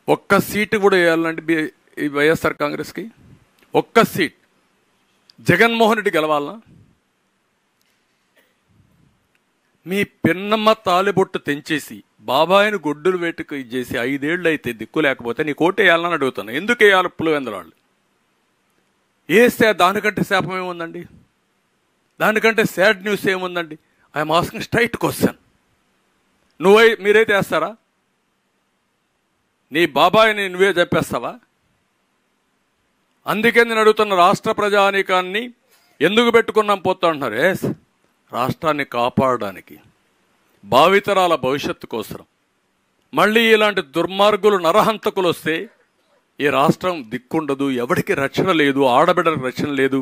ఒక్క సీటు కూడా వేయాలంటే ఈ వైఎస్ఆర్ కాంగ్రెస్కి ఒక్క సీట్ జగన్మోహన్ రెడ్డి గెలవాలనా? మీ పిన్నమ్మ తాలిబొట్టు తెంచేసి బాబాయిని గొడ్డులు వేటుకు ఇచ్చేసి 5 ఏళ్ళు అయితే దిక్కు లేకపోతే నీ కోట వేయాలని అడుగుతాను. ఎందుకు వేయాలి పులివెందుల వేస్తే దానికంటే శాపం ఏముందండి? దానికంటే సాడ్ న్యూస్ ఏముందండి? I'm asking straight question. మీరైతే వేస్తారా? నీ బాబాయిని నువ్వే చెప్పేస్తావా? అందుకే నేను అడుగుతున్న రాష్ట్ర ప్రజానీకాన్ని ఎందుకు పెట్టుకున్నాం పోతా అంటున్నారు. రాష్ట్రాన్ని కాపాడడానికి, భావితరాల భవిష్యత్తు కోసం. మళ్ళీ ఇలాంటి దుర్మార్గులు నరహంతకులు వస్తే ఈ రాష్ట్రం దిక్కుండదు, ఎవరికి రక్షణ లేదు, ఆడబిడ్డలకు రక్షణ లేదు.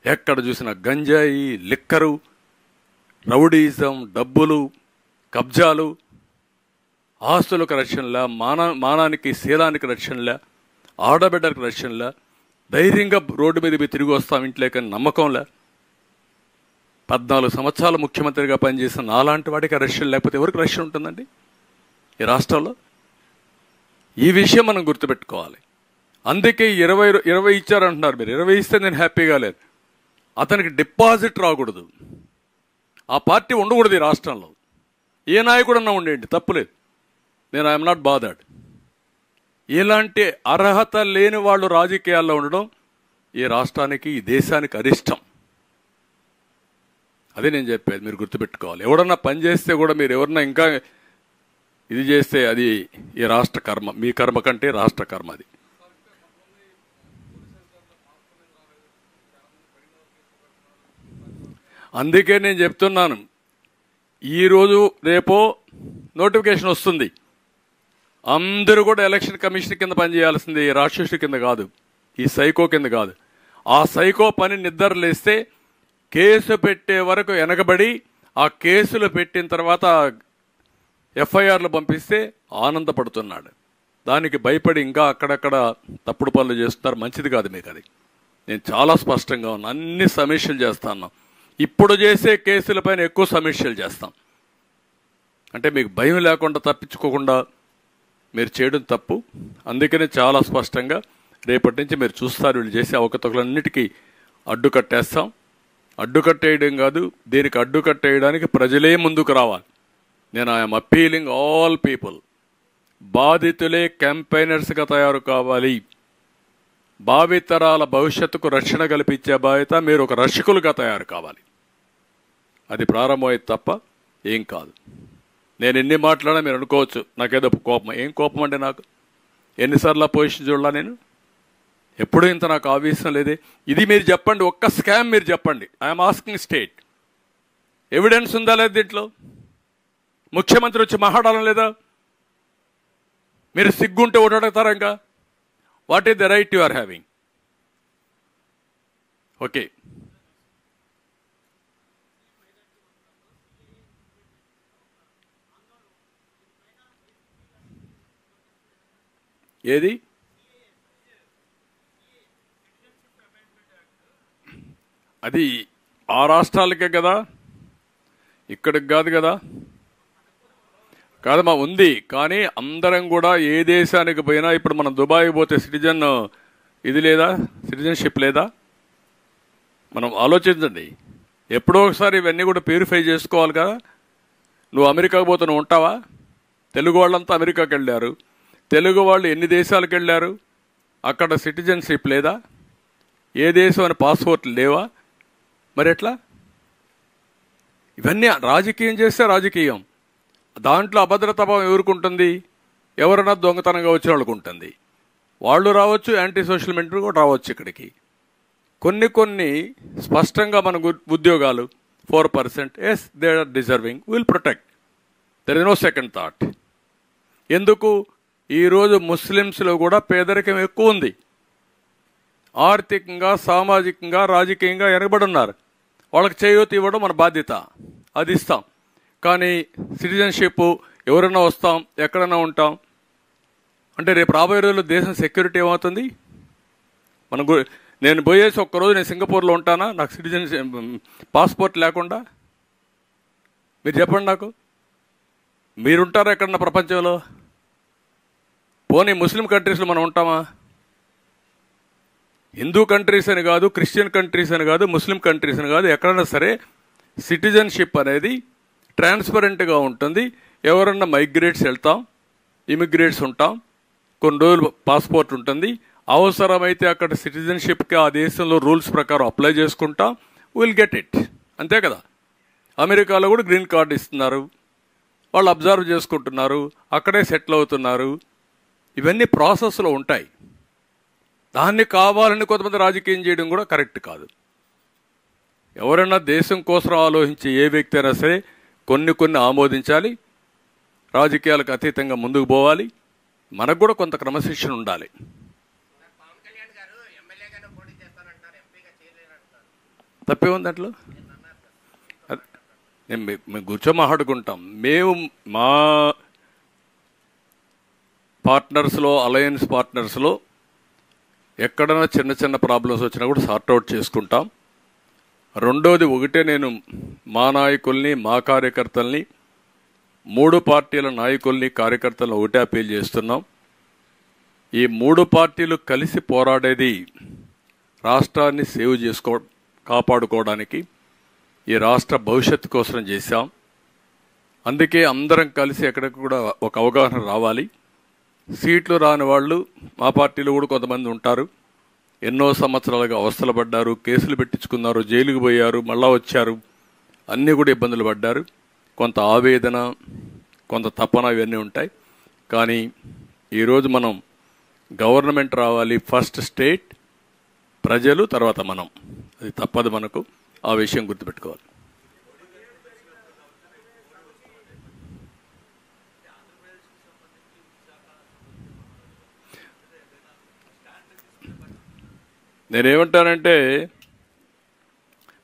ఎక్కడ చూసినా గంజాయి, లిక్కరు, రౌడీజం, డబ్బులు, కబ్జాలు, ఆస్తులకు రక్షణలే, మానానికి శీలానికి రక్షణలే, ఆడబిడ్డలకు రక్షణలే, ధైర్యంగా రోడ్డు మీద తిరిగి వస్తాం ఇంట్లోకని నమ్మకంలే. 14 సంవత్సరాలు ముఖ్యమంత్రిగా పనిచేసిన నాలాంటి వాడికి రక్షణ లేకపోతే ఎవరికి రక్షణ ఉంటుందండి ఈ రాష్ట్రంలో? ఈ విషయం మనం గుర్తుపెట్టుకోవాలి. అందుకే 20 ఇచ్చారంటున్నారు మీరు. 20 ఇస్తే నేను హ్యాపీగా లేదు. అతనికి డిపాజిట్ రాకూడదు, ఆ పార్టీ ఉండకూడదు ఈ రాష్ట్రంలో. ఏ నాయకుడన్నా ఉండేయండి, తప్పులేదు. నేను ఐఎమ్ నాట్ బాదర్డ్. ఇలాంటి అర్హత లేని వాళ్ళు రాజకీయాల్లో ఉండడం ఈ రాష్ట్రానికి, ఈ దేశానికి అరిష్టం. అదే నేను చెప్పేది, మీరు గుర్తుపెట్టుకోవాలి. ఎవడన్నా పని చేస్తే కూడా మీరు ఎవరన్నా ఇంకా ఇది చేస్తే అది ఈ రాష్ట్ర కర్మ, మీ కర్మ కంటే రాష్ట్ర కర్మ అది. అందుకే నేను చెప్తున్నాను, ఈరోజు రేపో నోటిఫికేషన్ వస్తుంది. అందరూ కూడా ఎలక్షన్ కమిషన్ కింద పనిచేయాల్సింది, రాక్షసుడి కింద కాదు, ఈ సైకో కింద కాదు. ఆ సైకో పని నిద్రలేస్తే కేసు పెట్టే వరకు వెనకబడి, ఆ కేసులు పెట్టిన తర్వాత ఎఫ్ఐఆర్లు పంపిస్తే ఆనందపడుతున్నాడు. దానికి భయపడి ఇంకా అక్కడక్కడ తప్పుడు పనులు చేస్తున్నారు. మంచిది కాదు మీకు అది. నేను చాలా స్పష్టంగా ఉన్నా, అన్ని సమీక్షలు చేస్తాను. ఇప్పుడు చేసే కేసులపైన ఎక్కువ సమీక్షలు చేస్తాం. అంటే మీకు భయం లేకుండా, తప్పించుకోకుండా మీరు చేయడం తప్పు. అందుకనే చాలా స్పష్టంగా రేపటి నుంచి మీరు చూస్తారు, వీళ్ళు చేసే అవకతవకలన్నిటికీ అడ్డుకట్టేస్తాం. అడ్డుకట్టేయడం కాదు, దీనికి అడ్డుకట్టేయడానికి ప్రజలే ముందుకు రావాలి. నేను ఐఎమ్ అప్పీలింగ్ ఆల్ పీపుల్, బాధితులే క్యాంపెయినర్స్గా తయారు కావాలి. భావితరాల భవిష్యత్తుకు రక్షణ కల్పించే బాధ్యత మీరు ఒక రక్షకులుగా తయారు కావాలి. అది ప్రారంభమైంది తప్ప ఏం కాదు. నేను ఎన్ని మాట్లాడినా మీరు అనుకోవచ్చు నాకేదో కోపం. ఏం కోపం అంటే నాకు ఎన్నిసార్లు పొజిషన్ చూడాలా? నేను ఎప్పుడు ఇంత నాకు ఆవేశం లేదే. ఇది మీరు చెప్పండి, ఒక్క స్కామ్ మీరు చెప్పండి. ఐఎమ్ ఆస్కింగ్ స్టేట్, ఎవిడెన్స్ ఉందా లేదా దీంట్లో? ముఖ్యమంత్రి వచ్చి మాట్లాడాలని లేదా? మీరు సిగ్గుంటే ఒకటి అడుగుతారా ఇంకా? What is the right you are having? Okay, ఏది అది ఆ రాష్ట్రాలకే కదా, ఇక్కడికి కాదు కదా. కాదమ్మా, ఉంది. కానీ అందరం కూడా ఏ దేశానికి పోయినా, ఇప్పుడు మనం దుబాయ్ పోతే ఇది లేదా, సిటిజన్షిప్ లేదా? మనం ఆలోచించండి. ఎప్పుడో ఒకసారి ఇవన్నీ కూడా ప్యూరిఫై చేసుకోవాలి కదా. నువ్వు అమెరికాకు పోతే నువ్వు ఉంటావా? తెలుగు వాళ్ళంతా అమెరికాకి వెళ్ళారు. తెలుగు వాళ్ళు ఎన్ని దేశాలకు వెళ్ళారు? అక్కడ సిటిజన్షిప్ లేదా? ఏ దేశం అని పాస్పోర్ట్లు లేవా? మరి ఎట్లా? ఇవన్నీ రాజకీయం చేస్తే రాజకీయం. దాంట్లో అభద్రతాభావం ఎవరుకుంటుంది? ఎవరైనా దొంగతనంగా వచ్చిన వాళ్ళకు ఉంటుంది. వాళ్ళు రావచ్చు, యాంటీ సోషల్ మెంటల్ కూడా రావచ్చు ఇక్కడికి. కొన్ని స్పష్టంగా మన ఉద్యోగాలు 4%, yes they are deserving, will protect. There is no second thought. ఎందుకు? ఈరోజు ముస్లిమ్స్లో కూడా పేదరికం ఎక్కువ ఉంది. ఆర్థికంగా, సామాజికంగా, రాజకీయంగా వెనకబడి ఉన్నారు. వాళ్ళకి చేయూత ఇవ్వడం మన బాధ్యత, అది ఇస్తాం. కానీ సిటిజన్షిప్ ఎవరైనా వస్తాం, ఎక్కడైనా ఉంటాం అంటే రేపు రాబోయే రోజుల్లో దేశం సెక్యూరిటీ ఏమవుతుంది? నేను పోయేసి ఒక్కరోజు నేను సింగపూర్లో ఉంటానా నాకు సిటిజన్షిప్ పాస్పోర్ట్ లేకుండా? మీరు చెప్పండి నాకు. మీరుంటారా ఎక్కడన్నా ప్రపంచంలో? పోనీ ముస్లిం కంట్రీస్లో మనం ఉంటామా? హిందూ కంట్రీస్ అని కాదు, క్రిస్టియన్ కంట్రీస్ అని కాదు, ముస్లిం కంట్రీస్ అని కాదు, ఎక్కడైనా సరే సిటిజన్షిప్ అనేది ట్రాన్స్పరెంట్గా ఉంటుంది. ఎవరన్నా మైగ్రేట్స్ వెళ్తాం, ఇమిగ్రేట్స్ ఉంటాం, కొన్ని రోజులు పాస్పోర్ట్ ఉంటుంది, అవసరమైతే అక్కడ సిటిజన్షిప్కి ఆ దేశంలో రూల్స్ ప్రకారం అప్లై చేసుకుంటాం, విల్ గెట్ ఇట్. అంతే కదా. అమెరికాలో కూడా గ్రీన్ కార్డు ఇస్తున్నారు, వాళ్ళు అబ్జర్వ్ చేసుకుంటున్నారు, అక్కడే సెటిల్ అవుతున్నారు. ఇవన్నీ ప్రాసెస్లో ఉంటాయి. దాన్ని కావాలని కొంతమంది రాజకీయం చేయడం కూడా కరెక్ట్ కాదు. ఎవరైనా దేశం కోసం ఆలోచించే ఏ వ్యక్తి అయినా సరే కొన్ని ఆమోదించాలి, రాజకీయాలకు అతీతంగా ముందుకు పోవాలి. మనకు కూడా కొంత క్రమశిక్షణ ఉండాలి. తప్పే ఉంది అట్లా. మేము కూర్చో మాట్లాడుకుంటాం. మేము మా పార్ట్నర్స్లో, అలయన్స్ పార్ట్నర్స్లో ఎక్కడైనా చిన్న చిన్న ప్రాబ్లమ్స్ వచ్చినా కూడా సార్ట్అవుట్ చేసుకుంటాం. రెండోది, ఒకటే నేను మా నాయకుల్ని, మా కార్యకర్తల్ని, 3 పార్టీల నాయకుల్ని, కార్యకర్తలను ఒకటే అప్పీల్ చేస్తున్నాం. ఈ 3 పార్టీలు కలిసి పోరాడేది రాష్ట్రాన్ని సేవ్ కాపాడుకోవడానికి, ఈ రాష్ట్ర భవిష్యత్తు కోసం చేశాం. అందుకే అందరం కలిసి ఎక్కడికి కూడా ఒక అవగాహన రావాలి. సీట్లు రాని వాళ్ళు మా పార్టీలో కూడా కొంతమంది ఉంటారు. ఎన్నో సంవత్సరాలుగా అవస్థలు పడ్డారు, కేసులు పెట్టించుకున్నారు, జైలుకు పోయారు, మళ్ళా వచ్చారు, అన్నీ కూడా ఇబ్బందులు పడ్డారు. కొంత ఆవేదన, కొంత తపన ఇవన్నీ ఉంటాయి. కానీ ఈరోజు మనం గవర్నమెంట్ రావాలి, ఫస్ట్ స్టేట్, ప్రజలు, తర్వాత మనం. అది తప్పదు మనకు. ఆ విషయం గుర్తుపెట్టుకోవాలి. నేనేమంటానంటే,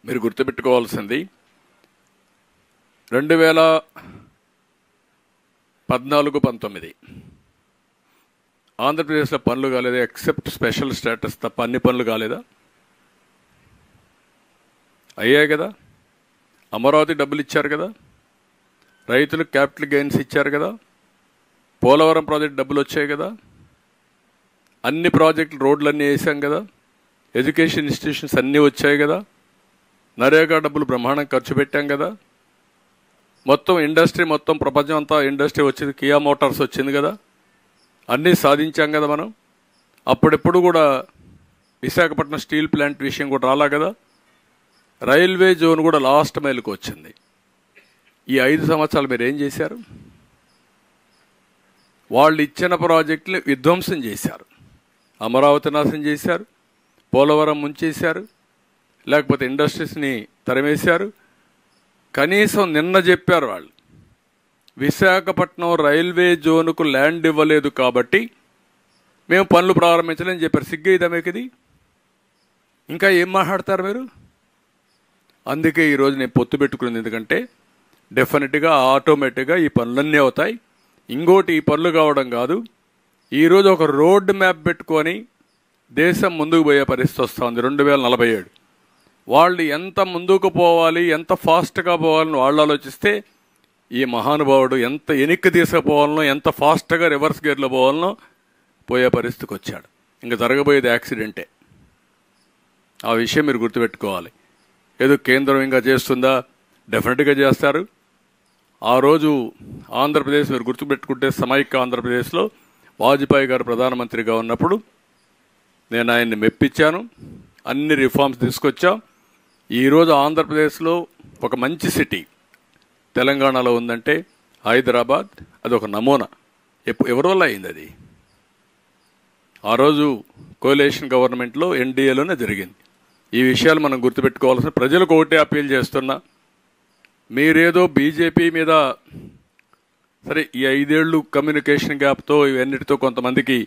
మీరు గుర్తుపెట్టుకోవాల్సింది 2014-19 ఆంధ్రప్రదేశ్లో పనులు కాలేదా? ఎక్సెప్ట్ స్పెషల్ స్టేటస్ తప్ప అన్ని పనులు కాలేదా? అయ్యాయి కదా. అమరావతి డబ్బులు ఇచ్చారు కదా, రైతులకు క్యాపిటల్ గెయిన్స్ ఇచ్చారు కదా, పోలవరం ప్రాజెక్ట్ డబ్బులు వచ్చాయి కదా, అన్ని ప్రాజెక్టులు రోడ్లన్నీ వేసాం కదా, ఎడ్యుకేషన్ ఇన్స్టిట్యూషన్స్ అన్నీ వచ్చాయి కదా, నరేగా డబ్బులు బ్రహ్మాండంగా ఖర్చు పెట్టాం కదా, మొత్తం ఇండస్ట్రీ, మొత్తం ప్రపంచం అంతా ఇండస్ట్రీ వచ్చింది, కియా మోటార్స్ వచ్చింది కదా, అన్నీ సాధించాం కదా మనం. అప్పుడెప్పుడు కూడా విశాఖపట్నం స్టీల్ ప్లాంట్ విషయం కూడా రాలా కదా. రైల్వే జోన్ కూడా లాస్ట్ మైల్కి వచ్చింది. ఈ 5 సంవత్సరాలు మీరు ఏం చేశారు? వాళ్ళు ఇచ్చిన ప్రాజెక్టులు విధ్వంసం చేశారు. అమరావతి నాశనం చేశారు, పోలవరం ముంచేశారు, లేకపోతే ఇండస్ట్రీస్ని తరిమేశారు. కనీసం నిన్న చెప్పారు వాళ్ళు, విశాఖపట్నం రైల్వే జోన్కు ల్యాండ్ ఇవ్వలేదు కాబట్టి మేము పనులు ప్రారంభించలేని చెప్పారు. సిగ్గేదా మీకు ఇది? ఇంకా ఏం మాట్లాడతారు మీరు? అందుకే ఈరోజు నేను పొత్తు పెట్టుకున్నది. ఎందుకంటే డెఫినెట్గా ఆటోమేటిక్గా ఈ పనులన్నీ అవుతాయి. ఇంకోటి, ఈ పనులు కావడం కాదు, ఈరోజు ఒక రోడ్ మ్యాప్ పెట్టుకొని దేశం ముందుకు పోయే పరిస్థితి వస్తుంది. 2047 వాళ్ళు ఎంత ముందుకు పోవాలి, ఎంత ఫాస్ట్గా పోవాలని వాళ్ళు ఆలోచిస్తే, ఈ మహానుభావుడు ఎంత ఎనిక్కి తీసుకుపోవాలనో, ఎంత ఫాస్ట్గా రివర్స్ గేర్లో పోవాలనో పోయే పరిస్థితికి వచ్చాడు. ఇంకా జరగబోయేది యాక్సిడెంటే. ఆ విషయం మీరు గుర్తుపెట్టుకోవాలి. ఏదో కేంద్రం ఇంకా చేస్తుందా? డెఫినెట్గా చేస్తారు. ఆ రోజు ఆంధ్రప్రదేశ్ మీరు గుర్తుపెట్టుకుంటే, సమైక్య ఆంధ్రప్రదేశ్లో వాజ్పేయి గారు ప్రధానమంత్రిగా ఉన్నప్పుడు నేను ఆయన్ని మెప్పించాను, అన్ని రిఫార్మ్స్ తీసుకొచ్చాం. ఈరోజు ఆంధ్రప్రదేశ్లో ఒక మంచి సిటీ తెలంగాణలో ఉందంటే హైదరాబాద్. అది ఒక నమూనా. ఎవరి వల్ల అయింది అది? ఆ రోజు కోalition గవర్నమెంట్లో, ఎన్డీఏలోనే జరిగింది. ఈ విషయాలు మనం గుర్తుపెట్టుకోవాల్సిన. ప్రజలకు ఒకటే అప్పీల్ చేస్తున్నా, మీరేదో బీజేపీ మీద, సరే ఈ 5 ఏళ్ళు కమ్యూనికేషన్ గ్యాప్తో ఇవన్నిటితో కొంతమందికి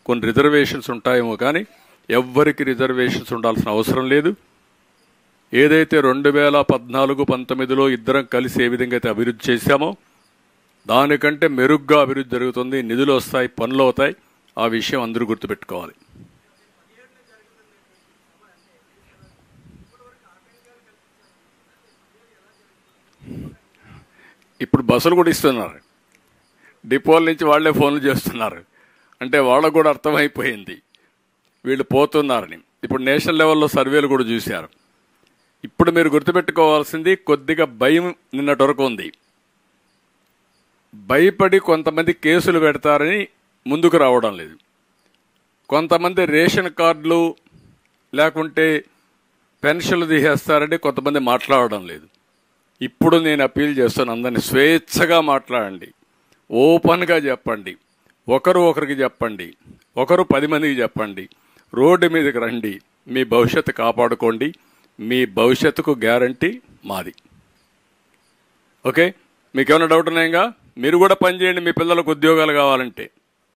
కొన్ని రిజర్వేషన్స్ ఉంటాయేమో, కానీ ఎవ్వరికి రిజర్వేషన్స్ ఉండాల్సిన అవసరం లేదు. ఏదైతే 2014-19లో ఇద్దరం కలిసి ఏ విధంగా అయితే అభివృద్ధి చేశామో దానికంటే మెరుగ్గా అభివృద్ధి జరుగుతుంది. నిధులు వస్తాయి, పనులు అవుతాయి. ఆ విషయం అందరూ గుర్తుపెట్టుకోవాలి. ఇప్పుడు బస్సులు కూడా ఇస్తున్నారు, డిపోల నుంచి వాళ్లే ఫోన్లు చేస్తున్నారు. అంటే వాళ్ళకు కూడా అర్థమైపోయింది వీళ్ళు పోతున్నారని. ఇప్పుడు నేషనల్ లెవెల్లో సర్వేలు కూడా చూశారు. ఇప్పుడు మీరు గుర్తుపెట్టుకోవాల్సింది కొద్దిగా భయం నిన్నటి వరకు ఉంది. భయపడి కొంతమంది కేసులు పెడతారని ముందుకు రావడం లేదు. కొంతమంది రేషన్ కార్డులు లేకుంటే పెన్షన్లు తీసేస్తారని కొంతమంది మాట్లాడడం లేదు. ఇప్పుడు నేను అప్పీల్ చేస్తాను, అందరినీ స్వేచ్ఛగా మాట్లాడండి, ఓపెన్గా చెప్పండి, ఒకరికి చెప్పండి, ఒకరు 10 మందికి చెప్పండి, రోడ్డు మీదకి రండి, మీ భవిష్యత్తు కాపాడుకోండి, మీ భవిష్యత్తుకు గ్యారంటీ మాది. ఓకే, మీకేమైనా డౌట్ ఉన్నాయిగా? మీరు కూడా పనిచేయండి, మీ పిల్లలకు ఉద్యోగాలు కావాలంటే.